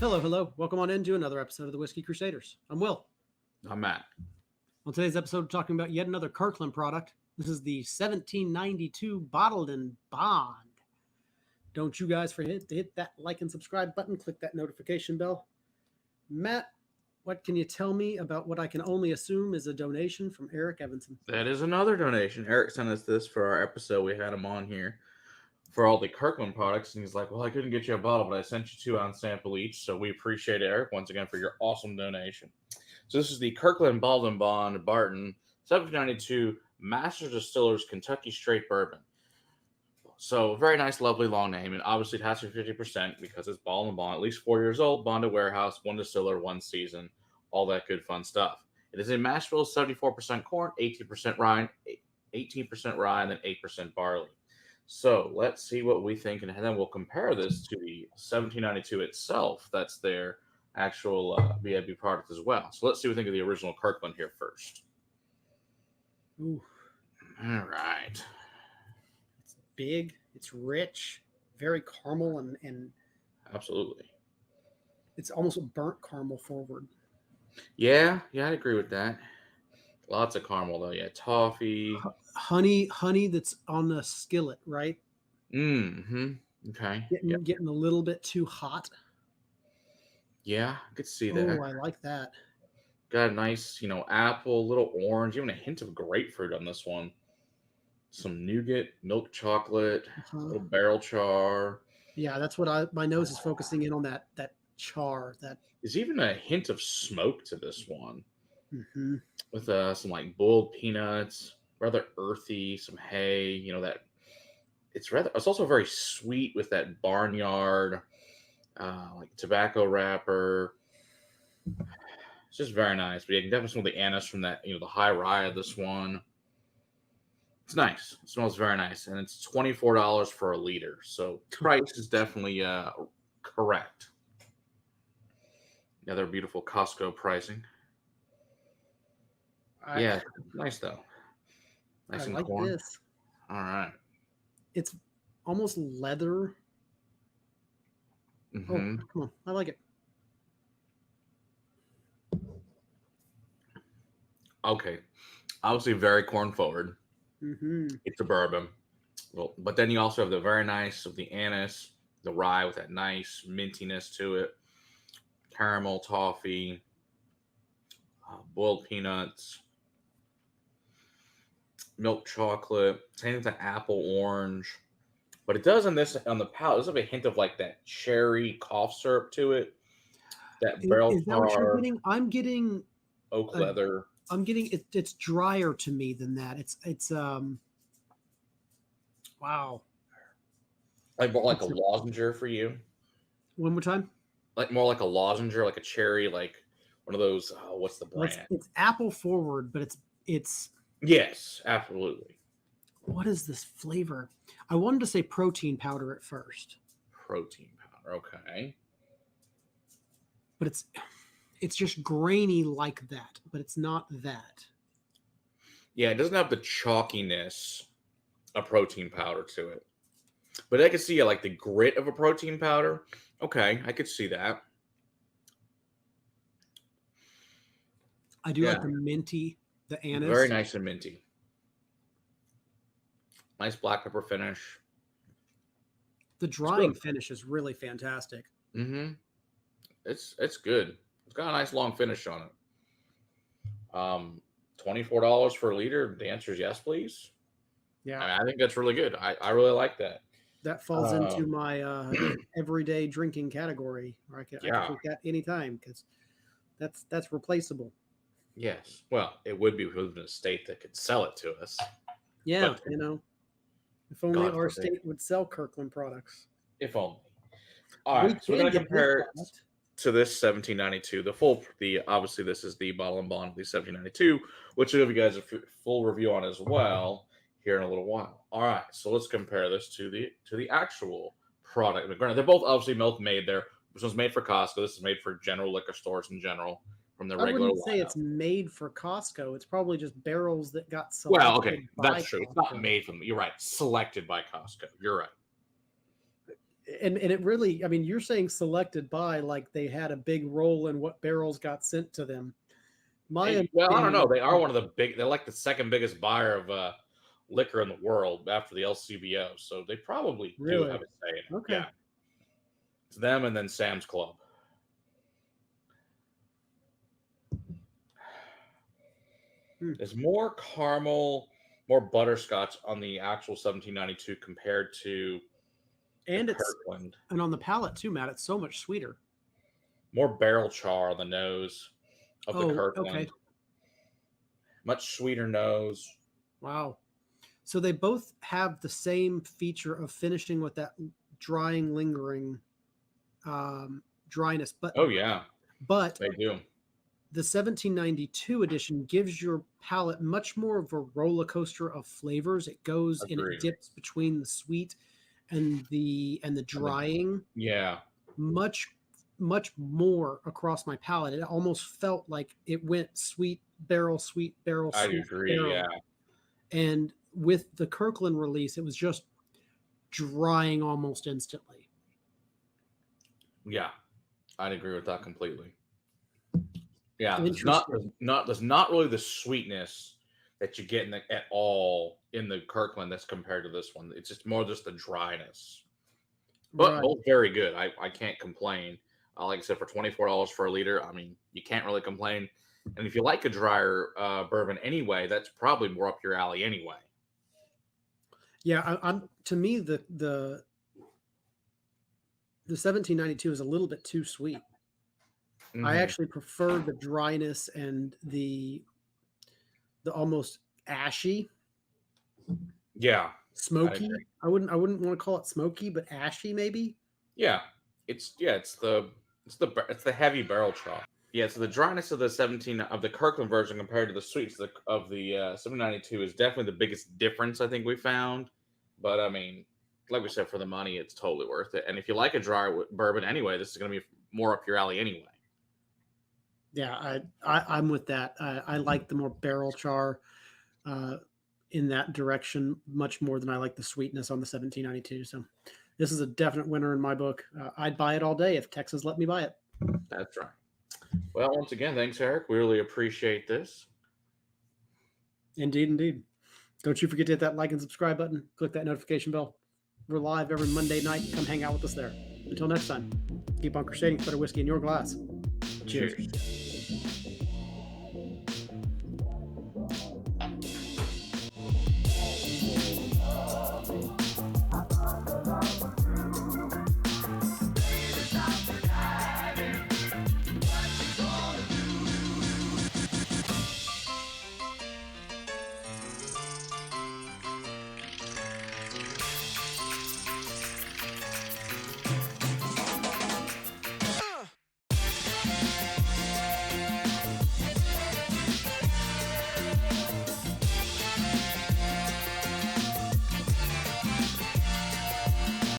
Hello, hello. Welcome on into another episode of the Whiskey Crusaders. I'm Will. I'm Matt. On today's episode, we're talking about yet another Kirkland product. This is the 1792 Bottled-In-Bond. Don't you guys forget to hit that like and subscribe button. Click that notification bell. Matt, what can you tell me about what I can only assume is a donation from Eric Evanson? That is another donation. Eric sent us this for our episode. We had him on here for all the Kirkland products, and he's like, well, I couldn't get you a bottle, but I sent you 2 on sample each, so we appreciate it, Eric, once again, for your awesome donation. So this is the Kirkland Bottled-In-Bond Barton 1792 Master Distillers Kentucky Straight Bourbon. So very nice, lovely, long name, and obviously it has to be 50% because it's Bottled-In-Bond, at least 4 years old, bonded warehouse, 1 distiller, 1 season, all that good fun stuff. It is in mash bill, 74% corn, 18% rye, 18% rye, and then 8% barley. So let's see what we think, and then we'll compare this to the 1792 itself. That's their actual BIB product as well. So let's see what we think of the original Kirkland here first. Ooh. All right. It's big, it's rich, very caramel, and Absolutely. it's almost a burnt caramel forward. Yeah, I agree with that. Lots of caramel, though. Yeah, toffee. Honey that's on the skillet, right? Mm-hmm. Okay. Getting a little bit too hot. Yeah, I could see that. Oh, I like that. Got a nice, apple, little orange, even a hint of grapefruit on this one. Some nougat, milk chocolate, a little barrel char. Yeah, that's what my nose is focusing in on, that char. That There's even a hint of smoke to this one. Mm-hmm. With some like boiled peanuts, rather earthy, some hay, that it's also very sweet with that barnyard, like tobacco wrapper. It's just very nice. But you can definitely smell the anise from that, the high rye of this one. It's nice. It smells very nice. And it's $24 for a liter. So price is definitely correct. Another beautiful Costco pricing. Yeah, nice though. Nice I and like corn. this. All right. It's almost leather. Mm-hmm. Oh, come on. I like it. Okay. Obviously very corn forward. Mm-hmm. It's a bourbon. Well, but then you also have the very nice of the anise, the rye with that nice mintiness to it, caramel, toffee, boiled peanuts, milk chocolate, same with the apple orange. But it does on the palate, there's a hint of like that cherry cough syrup to it. That barrel Is that what you're char, getting? I'm getting oak leather. I'm getting it's drier to me than that. It's wow. Like more like a lozenger for you. One more time. Like more like a lozenger, like a cherry, like one of those. What's the brand? It's apple forward, but it's Yes, absolutely. What is this flavor? I wanted to say protein powder at first. Protein powder, okay. But it's just grainy like that, but it's not that. Yeah, it doesn't have the chalkiness of protein powder to it. But I could see like the grit of a protein powder. Okay, I could see that. I do like the minty, the anise. Very nice and minty. Nice black pepper finish. The drying finish is really fantastic. Mm-hmm. It's good. It's got a nice long finish on it. $24 for a liter. The answer is yes, please. Yeah, I think that's really good. I really like that. That falls into my everyday drinking category. I can drink that anytime because that's replaceable. Yes. Well, it would be if we lived in a state that could sell it to us. Yeah, But, if only our state would sell Kirkland products. If only. All right, so we're going to compare it to this 1792. Obviously this is the Bottled-In-Bond, the 1792, which will give you guys a full review on as well here in a little while. All right, so let's compare this to the actual product. Granted, they're both obviously milk made. This one's made for Costco. This is made for general liquor stores in general. From the regular. I wouldn't say it's made for Costco. It's probably just barrels that got selected. Well, okay, that's true. Costco. It's not made from. You're right. Selected by Costco. You're right. and it really, I mean, you're saying selected by, like they had a big role in what barrels got sent to them. Well, I don't know. They are one of the big. They're like the second biggest buyer of liquor in the world after the LCBO. So they probably do Really? have a say in it. Okay. Yeah, it's them and then Sam's Club. There's more caramel, more butterscotch on the actual 1792 compared to And it's Kirkland. and on the palate too, Matt. It's so much sweeter. More barrel char on the nose of the Kirkland. Okay. Much sweeter nose. Wow. So they both have the same feature of finishing with that drying, lingering dryness. But Oh yeah, but they do. the 1792 edition gives your palate much more of a roller coaster of flavors. It goes and Agreed. it dips between the sweet and the drying. Yeah. Much more across my palate. It almost felt like it went sweet barrel, I sweet agree. barrel. Yeah. And with the Kirkland release, it was just drying almost instantly. Yeah, I'd agree with that completely. Yeah, there's not really the sweetness that you get at all in the Kirkland that's compared to this one. It's just more just the dryness. But both very good. I can't complain. Like I said, for $24 for a liter, I mean, you can't really complain. And if you like a drier bourbon anyway, that's probably more up your alley anyway. Yeah, I'm to me the 1792 is a little bit too sweet. Mm-hmm. I actually prefer the dryness and the almost ashy. Yeah. Smoky. I wouldn't want to call it smoky, but ashy maybe. Yeah. It's the heavy barrel char. Yeah, so the dryness of the Kirkland version compared to the sweets of the 1792 is definitely the biggest difference I think we found. But I mean, like we said, for the money, it's totally worth it. And if you like a dry bourbon anyway, this is going to be more up your alley anyway. Yeah, I'm with that. I like the more barrel char in that direction much more than I like the sweetness on the 1792. So this is a definite winner in my book. I'd buy it all day if Texas let me buy it. That's right. Well, once again, thanks, Eric. We really appreciate this. Indeed. Don't you forget to hit that like and subscribe button. Click that notification bell. We're live every Monday night. Come hang out with us there. Until next time, keep on crusading for better whiskey in your glass. Cheers.